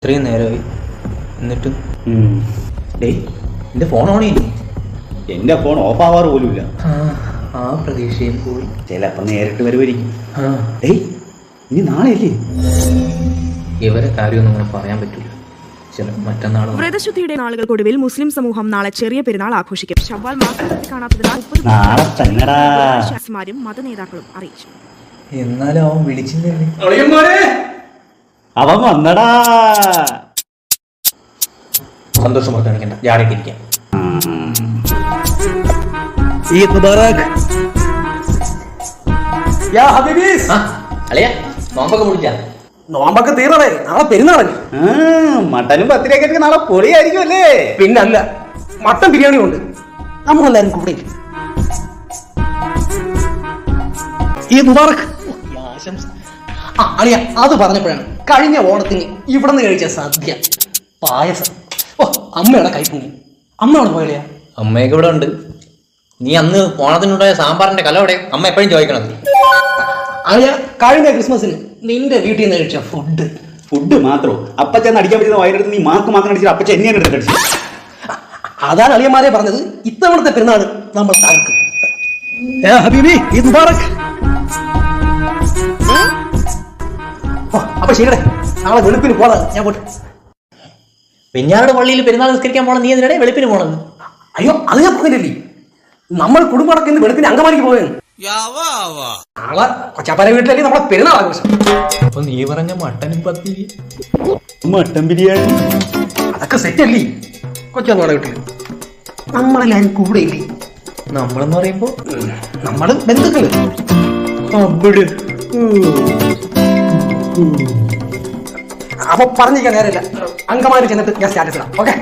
ഇത്രയും നേരമായി എന്നിട്ടും ഡേയ് എൻ്റെ ഫോൺ ഓൺ ചെയ്യില്ലേ? എൻ്റെ ഫോൺ ഓഫ് ആവാറ് പോലുമില്ല. ആ പ്രതീക്ഷയും പോയി. ചിലപ്പോൾ നേരിട്ട് വരുമായിരിക്കും. ഡേയ് ഇനി നാളെയല്ലേ? ഇവരെ കാര്യമൊന്നും അങ്ങനെ പറയാൻ പറ്റില്ല. മറ്റന്നാൾ വ്രതശുദ്ധിയുടെ നാളുകൾക്കൊടുവിൽ മുസ്ലിം സമൂഹം നാളെ ചെറിയ പെരുന്നാൾ ആഘോഷിക്കും. ശവ്വാൽ മാസത്തിൽ കാണാത്തതിനാൽ ശാസ്മാരും മതനേതാക്കളും അറിയിച്ചു. എന്നാലും അവൻ വിളിച്ചില്ലേ? അവൻ വന്നടാ. സന്തോഷം കാണിക്കണ്ട, ജാടിയിട്ടിരിക്കാം. ഈദ് മുബാറക്. യാ ഹബീബീസ്. അളിയ നോമ്പൊക്കെ വിളിക്കാം. നോമ്പൊക്കെ തീരണേ, നാളെ പെരുന്നാളല്ലേ. മട്ടനും പത്തിരിയൊക്കെ നാളെ പൊളിയായിരിക്കും അല്ലേ? പിന്നല്ല, മട്ടൻ ബിരിയാണി ഉണ്ട്. നമ്മളെല്ലാരും കൂടെ. ഈദ് മുബാറക്. അളിയ അത് പറഞ്ഞപ്പോഴാണ് കഴിഞ്ഞ ഓണത്തിന് ഇവിടെ നിന്ന് കഴിച്ച സദ്യ പായസം. ഓ അമ്മയുടെ കൈപ്പുണ്യം. അമ്മ അവിടെ പോയല്ലേ? അമ്മയൊക്കെ ഇവിടെ ഉണ്ട്. നീ അന്ന് ഓണത്തിനുണ്ടായ സാമ്പാറിന്റെ കല എവിടെ? അമ്മ എപ്പോഴും ചോദിക്കണം. അളിയ കഴിഞ്ഞ ക്രിസ്മസിന് നിന്റെ വീട്ടിൽ നിന്ന് കഴിച്ച ഫുഡ് മാത്രമോ? അപ്പച്ചന്ന് അടിക്കാൻ പറ്റുന്ന വയറെടുത്ത് നീ മാക്ക് അടിച്ചിട്ട് അപ്പച്ച എന്നെയാണ് എടുത്തടിച്ചു. അതാണ് അളിയന്മാരെ പറഞ്ഞത് ഇത്തവണത്തെ പെരുന്നാൾ നമ്മൾ തകർക്കും. ഹബീബി ഈദ് മുബാറക്. അപ്പൊ ശരിയടെ, നാളെ വെളുപ്പിന് പോണത്. ഞാൻ പോട്ടെ. വെഞ്ഞാറുടെ പള്ളിയിൽ പെരുന്നാൾ നിസ്കരിക്കാൻ പോണം. നീ എന്തിനാണ് വെളുപ്പിന് പോണത്? അയ്യോ അത് ഞാൻ പറഞ്ഞില്ലേ, നമ്മൾ കുടുംബടക്കം ഇന്ന് വെളുപ്പിന് അങ്കമാലിക്ക് പോയത്. നാളെ കൊച്ചാപ്പാര വീട്ടിലല്ലേ നമ്മളെ പെരുന്നാൾ ആഘോഷം. അപ്പൊ നീ പറഞ്ഞ മട്ടനും പത്തിരി മട്ടൻ ബിരിയാണി അതൊക്കെ സെറ്റ് അല്ലേ? കൊച്ചാപ്പാടെ വീട്ടില് നമ്മളെല്ലാരും കൂടെ ഇല്ലേ? നമ്മളെന്ന് പറയുമ്പോ നമ്മള് ബന്ധുക്കള്. അപ്പൊ പറഞ്ഞിരിക്കാൻ നേരമില്ല, അങ്കമാലി ചെന്നിട്ട് ഞാൻ സ്റ്റാറ്റസ് ഇടാം. ഓക്കെ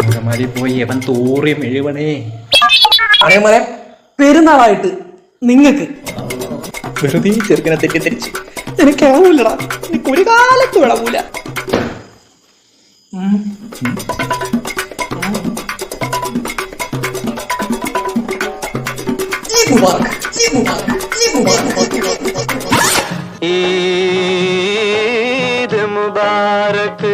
അങ്കമാലി പോയി അവൻ തോറിയും എഴുവണേ. അതേപോലെ പെരുന്നാളായിട്ട് നിങ്ങക്ക് വെറുതെ ചെറുക്കനെ തെറ്റിദ്ധരിച്ച് എനിക്കാവൂലടാ, എനിക്ക് ഒരു കാലത്ത് വിളവൂല. ഈദ് മുബാറക്.